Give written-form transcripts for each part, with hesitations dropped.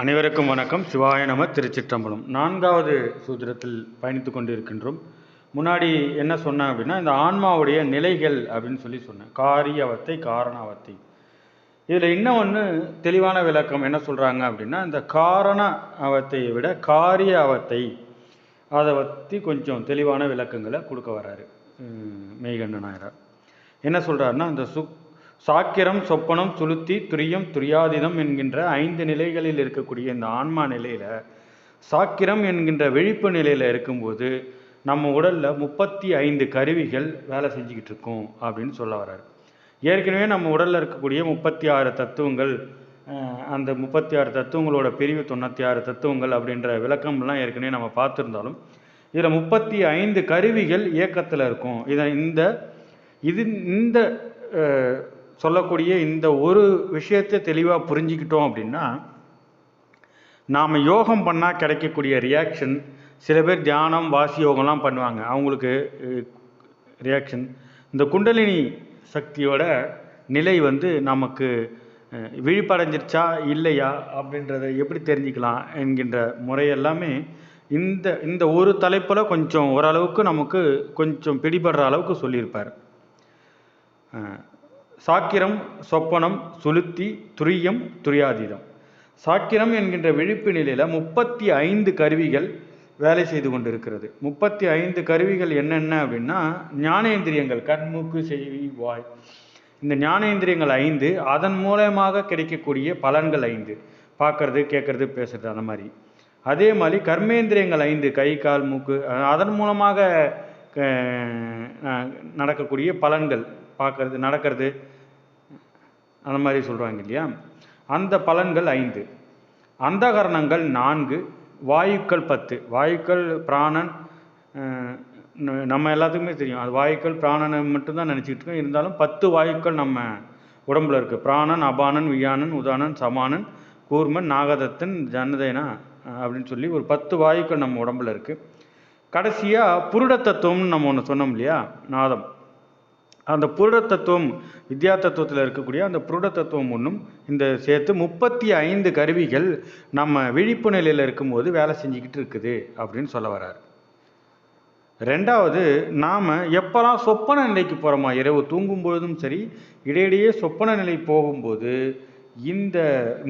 அனைவருக்கும் வணக்கம். சிவாய நம. திருச்சிற்றம்பலம். 4வது சூத்திரத்தில் பயணித்து கொண்டிருக்கின்றோம். முன்னாடி என்ன சொன்னேன் அப்படின்னா, இந்த ஆன்மாவுடைய நிலைகள் அப்படின்னு சொன்னேன். காரிய அவத்தை, காரண அவத்தை. இதில் இன்னும் ஒன்று தெளிவான விளக்கம் என்ன சொல்கிறாங்க அப்படின்னா, இந்த காரண அவத்தையை விட காரிய அவத்தை, அதை பற்றி கொஞ்சம் தெளிவான விளக்கங்களை கொடுக்க வர்றாரு மெய்கண்ட நாயனார். என்ன சொல்கிறாருன்னா, இந்த சாக்கிரம், சொப்பனம், சுளுத்தி, துரியம், துரியாதீதம் என்கின்ற 5 நிலைகளில் இருக்கக்கூடிய இந்த ஆன்மா நிலையில் சாக்கிரம் என்கின்ற விழிப்பு நிலையில் இருக்கும்போது நம்ம உடலில் 35 கருவிகள் வேலை செஞ்சுக்கிட்டு இருக்கோம் அப்படின்னு சொல்ல வர்றாரு. ஏற்கனவே நம்ம உடலில் இருக்கக்கூடிய 36 தத்துவங்கள், அந்த 36 தத்துவங்களோட பிரிவு 96 தத்துவங்கள் அப்படின்ற விளக்கம்லாம் ஏற்கனவே நம்ம பார்த்துருந்தாலும், இதில் 35 கருவிகள் இயக்கத்தில் இருக்கும். இந்த சொல்லக்கூடிய இந்த ஒரு விஷயத்தை தெளிவாக புரிஞ்சுக்கிட்டோம் அப்படின்னா, நாம் யோகம் பண்ணால் கிடைக்கக்கூடிய ரியாக்ஷன், சில பேர் தியானம் வாசி யோகம்லாம் பண்ணுவாங்க, அவங்களுக்கு ரியாக்ஷன், இந்த குண்டலினி சக்தியோட நிலை நமக்கு விழிப்படைஞ்சிருச்சா இல்லையா அப்படின்றத எப்படி தெரிஞ்சுக்கலாம் என்கின்ற முறையெல்லாமே இந்த ஒரு தலைப்பில் கொஞ்சம் ஓரளவுக்கு நமக்கு கொஞ்சம் பிடிபடுற அளவுக்கு சொல்லியிருப்பார். சாக்கிரம், சொப்பனம், சுளுத்தி, துரியம், துரியாதீதம். சாக்கிரம் என்கின்ற விழிப்பு நிலையில் 35 கருவிகள் வேலை செய்து கொண்டிருக்கிறது. 35 கருவிகள் என்னென்ன அப்படின்னா, ஞானேந்திரியங்கள், கண், மூக்கு, செவி, வாய். இந்த ஞானேந்திரியங்கள் 5, அதன் மூலமாக கிடைக்கக்கூடிய பலன்கள் 5, பார்க்கறது, கேட்கறது, பேசுறது, அந்த மாதிரி. அதே மாதிரி கர்மேந்திரியங்கள் 5, கை, கால், மூக்கு, அதன் மூலமாக நடக்கக்கூடிய பலன்கள், பார்க்கறது, நடக்கிறது, அந்த மாதிரி சொல்கிறாங்க இல்லையா, அந்த பலன்கள் 5. அந்தகரணங்கள் 4, வாயுக்கள் 10. வாயுக்கள் பிராணன், நம்ம எல்லாத்துக்குமே தெரியும், அது வாயுக்கள் பிராணனை மட்டும்தான் நினச்சிக்கிட்டு இருக்கோம். இருந்தாலும் 10 வாயுக்கள் நம்ம உடம்புல இருக்குது. பிராணன், அபானன், வியானன், உதானன், சமானன், கூர்மன், நாகதத்தன், ஜனதேனா அப்படின்னு சொல்லி ஒரு 10 வாயுக்கள் நம்ம உடம்புல இருக்குது. கடைசியாக புருட தத்துவம்னு நம்ம ஒன்று சொன்னோம் இல்லையா, நாதம். அந்த புருட தத்துவம், வித்யா தத்துவத்தில் இருக்கக்கூடிய அந்த புருட தத்துவம் ஒன்றும் இந்த சேர்த்து 35 கருவிகள் நம்ம விழிப்பு நிலையில் இருக்கும்போது வேலை செஞ்சுக்கிட்டு இருக்குது அப்படின்னு சொல்ல வர்றாரு. ரெண்டாவது, நாம் எப்போல்லாம் சொப்பன நிலைக்கு போகிறோமா, இரவு தூங்கும் பொழுதும் சரி, இடையிடையே சொப்பன நிலை போகும்போது இந்த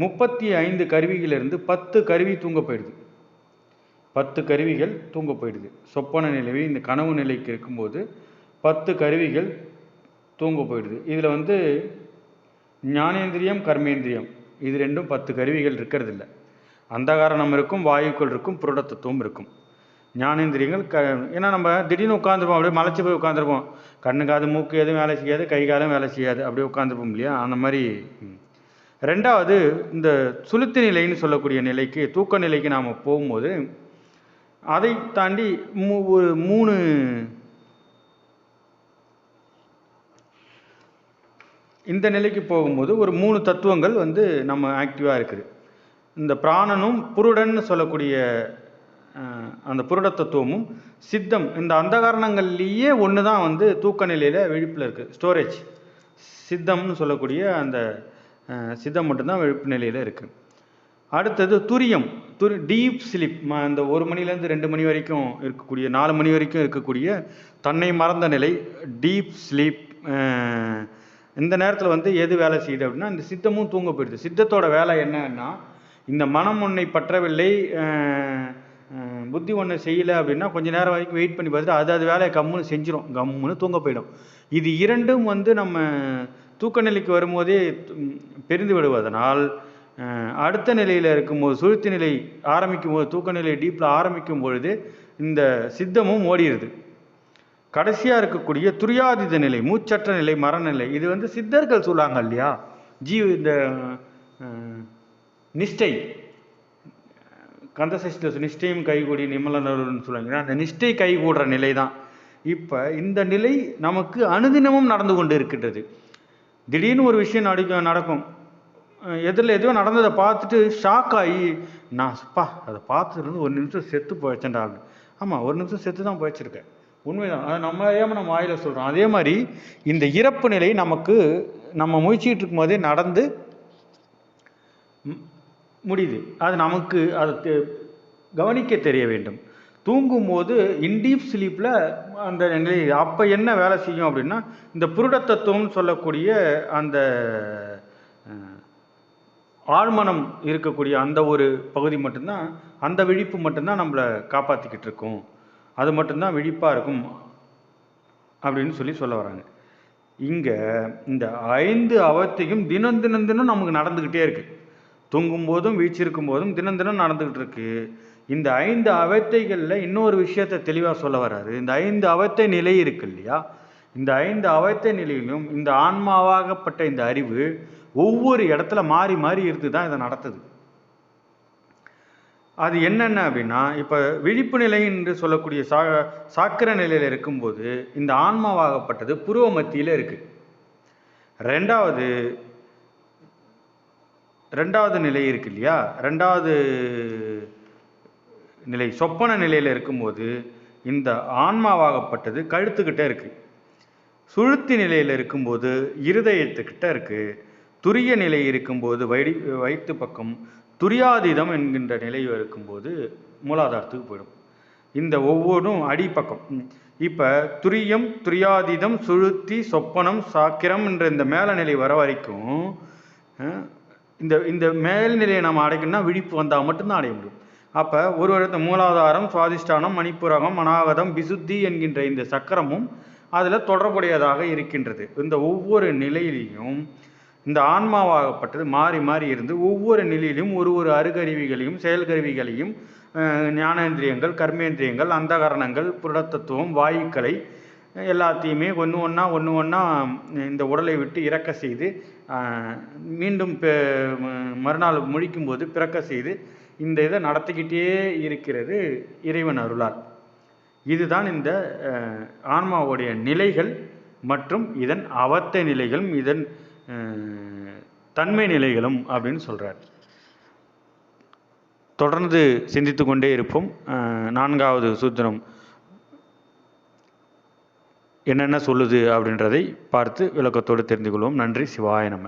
35 கருவிகளிலிருந்து 10 கருவி தூங்க போயிடுது. 10 கருவிகள் தூங்க போயிடுது. சொப்பன நிலை, இந்த கனவு நிலைக்கு இருக்கும்போது 10 கருவிகள் தூங்க போயிடுது. இதில் ஞானேந்திரியம், கர்மேந்திரியம், இது ரெண்டும் 10 கருவிகள் இருக்கிறது இல்லை. அந்தகாரணம் இருக்கும், வாயுக்கள் இருக்கும், புருட தத்துவம் இருக்கும். ஞானேந்திரியங்கள் ஏன்னா நம்ம திடீர்னு உட்காந்துருப்போம், அப்படியே மலைச்சி போய் உட்காந்துருப்போம், கண்ணு காது மூக்கு எதுவும் வேலை செய்யாது, கை காலம் வேலை செய்யாது, அப்படியே உட்காந்துருப்போம் இல்லையா, அந்த மாதிரி. ரெண்டாவது, இந்த சுளுத்தி நிலைன்னு சொல்லக்கூடிய நிலைக்கு, தூக்க நிலைக்கு நாம் போகும்போது அதை தாண்டி ஒரு 3 இந்த நிலைக்கு போகும்போது ஒரு 3 தத்துவங்கள் நம்ம ஆக்டிவாக இருக்குது. இந்த பிராணனும் புருடன்னு சொல்லக்கூடிய அந்த புருட தத்துவமும் சித்தம், இந்த அந்தகாரணங்கள்லேயே ஒன்று தான் தூக்க நிலையில் விழிப்பில் இருக்குது, ஸ்டோரேஜ். சித்தம்னு சொல்லக்கூடிய அந்த சித்தம் மட்டும்தான் விழிப்பு நிலையில் இருக்குது. அடுத்தது துரியம், டீப் ஸ்லீப். இந்த 1 மணிலேருந்து 2 மணி வரைக்கும் இருக்கக்கூடிய, 4 மணி வரைக்கும் இருக்கக்கூடிய தன்னை மறந்த நிலை, டீப் ஸ்லீப். இந்த நேரத்தில் எது வேலை செய்யுது அப்படின்னா, இந்த சித்தமும் தூங்க போயிடுது. சித்தத்தோட வேலை என்னன்னா, இந்த மனம் ஒன்றை பற்றவில்லை, புத்தி ஒன்று செய்யலை அப்படின்னா கொஞ்சம் நேரம் வரைக்கும் வெயிட் பண்ணி பார்த்துட்டு அது வேலையை கம்முன்னு செஞ்சிடும், கம்முன்னு தூங்க போயிடும். இது இரண்டும் நம்ம தூக்க நிலைக்கு வரும்போதே பிரிந்து விடுவதனால் அடுத்த நிலையில் இருக்கும்போது, சுழுத்தி நிலை ஆரம்பிக்கும் போது, தூக்க நிலை டீப்பில் ஆரம்பிக்கும் பொழுது இந்த சித்தமும் ஓடிடுது. கடைசியாக இருக்கக்கூடிய துரியாதீத நிலை, மூச்சற்ற நிலை, மரணநிலை, இது சித்தர்கள் சொல்லுவாங்க இல்லையா, இந்த நிஷ்டை, கந்தசஷ்டி நிஷ்டையும் கைகூடி நிமலனர்னு சொல்லுவாங்க. அந்த நிஷ்டை கைகூடுற நிலை தான். இப்போ இந்த நிலை நமக்கு அனுதினமும் நடந்து கொண்டு இருக்கின்றது. திடீர்னு ஒரு விஷயம் நடக்கும், எதிரில் எதுவோ நடந்ததை பார்த்துட்டு ஷாக் ஆகி, அதை பார்த்துட்டு 1 நிமிஷம் செத்து போயிடுச்சேன்டா அப்படின்னு. ஆமாம், 1 நிமிஷம் செத்து தான் போயிடுச்சிருக்கேன், உண்மைதான். அதை நம்ம ஏன் நம்ம வாயில் சொல்கிறோம். அதே மாதிரி இந்த இறப்பு நிலை நமக்கு நம்ம முயற்சிக்கிட்டு இருக்கும் போதே நடந்து முடியுது. அது நமக்கு அதை கவனிக்க தெரிய வேண்டும். தூங்கும்போது இன்டீப் ஸ்லீப்பில் அந்த நிலை அப்போ என்ன வேலை செய்யும் அப்படின்னா, இந்த புருட தத்துவம்னு சொல்லக்கூடிய அந்த ஆழ்மனம் இருக்கக்கூடிய அந்த ஒரு பகுதி மட்டும்தான், அந்த விழிப்பு மட்டும்தான் நம்மளை காப்பாற்றிக்கிட்டு இருக்கும். அது மட்டும்தான் விழிப்பாக இருக்கும் அப்படின்னு சொல்ல வராங்க. இங்கே இந்த 5 அவத்தையும் தினம் தினம் தினம் நமக்கு நடந்துக்கிட்டே இருக்குது. தூங்கும் போதும் வீழ்ச்சிருக்கும் போதும் தினம் தினம் நடந்துக்கிட்டு இருக்கு. இந்த 5 அவத்தைகளில் இன்னொரு விஷயத்தை தெளிவாக சொல்ல வராரு. இந்த 5 அவத்தை நிலை இருக்கு இல்லையா, இந்த 5 அவத்தை நிலையிலும் இந்த ஆன்மாவாகப்பட்ட இந்த அறிவு ஒவ்வொரு இடத்துல மாறி மாறி இருந்து தான் இதை நடத்துது. அது என்னென்ன அப்படின்னா, இப்போ விழிப்பு நிலை என்று சொல்லக்கூடிய சாக்கிர நிலையில் இருக்கும்போது இந்த ஆன்மாவாகப்பட்டது புருவ மத்தியில் இருக்கு. ரெண்டாவது நிலை இருக்கு இல்லையா, ரெண்டாவது நிலை சொப்பன நிலையில் இருக்கும்போது இந்த ஆன்மாவாகப்பட்டது கழுத்துக்கிட்ட இருக்கு. சுழுத்தி நிலையில் இருக்கும்போது இருதயத்துக்கிட்ட இருக்கு. துரிய நிலை இருக்கும்போது வயிற்று பக்கம், துரியாதீதம் என்கின்ற நிலை இருக்கும்போது மூலாதாரத்துக்கு போயிடும். இந்த ஒவ்வொன்றும் அடிப்பக்கம். இப்போ துரியம், துரியாதீதம், சுழுத்தி, சொப்பனம், சாக்கிரம் என்ற இந்த மேல நிலை வர வரைக்கும் இந்த இந்த மேல்நிலையை நம்ம அடைக்கணும்னா விழிப்பு வந்தால் மட்டும்தான் அடைய முடியும். அப்போ ஒரு இடத்த மூலாதாரம், சுவாதிஷ்டானம், மணிப்புரகம், அநாகதம், விசுத்தி என்கின்ற இந்த சக்கரமும் அதில் தொடர்புடையதாக இருக்கின்றது. இந்த ஒவ்வொரு நிலையிலையும் இந்த ஆன்மாவாகப்பட்டது மாறி மாறி இருந்து ஒவ்வொரு நிலையிலும் ஒரு ஒரு அருகருவிகளையும் செயல்கருவிகளையும் ஞானேந்திரியங்கள், கர்மேந்திரியங்கள், அந்தகரணங்கள், புருடத்தத்துவம், வாயுக்களை எல்லாத்தையுமே ஒன்று ஒன்றா இந்த உடலை விட்டு இறக்க செய்து மீண்டும் மறுநாள் முழிக்கும்போது பிறக்க செய்து இந்த இதை நடத்திக்கிட்டே இருக்கிறது இறைவன் அருளால். இதுதான் இந்த ஆன்மாவுடைய நிலைகள் மற்றும் இதன் அவத்த நிலைகளும் இதன் தன்மை நிலைகளும் அப்படின்னு சொல்கிறார். தொடர்ந்து சிந்தித்து கொண்டே இருப்போம். 4வது சூத்திரம் என்னென்ன சொல்லுது அப்படின்றதை பார்த்து விளக்கத்தோடு தெரிந்து கொள்வோம். நன்றி. சிவாய நம.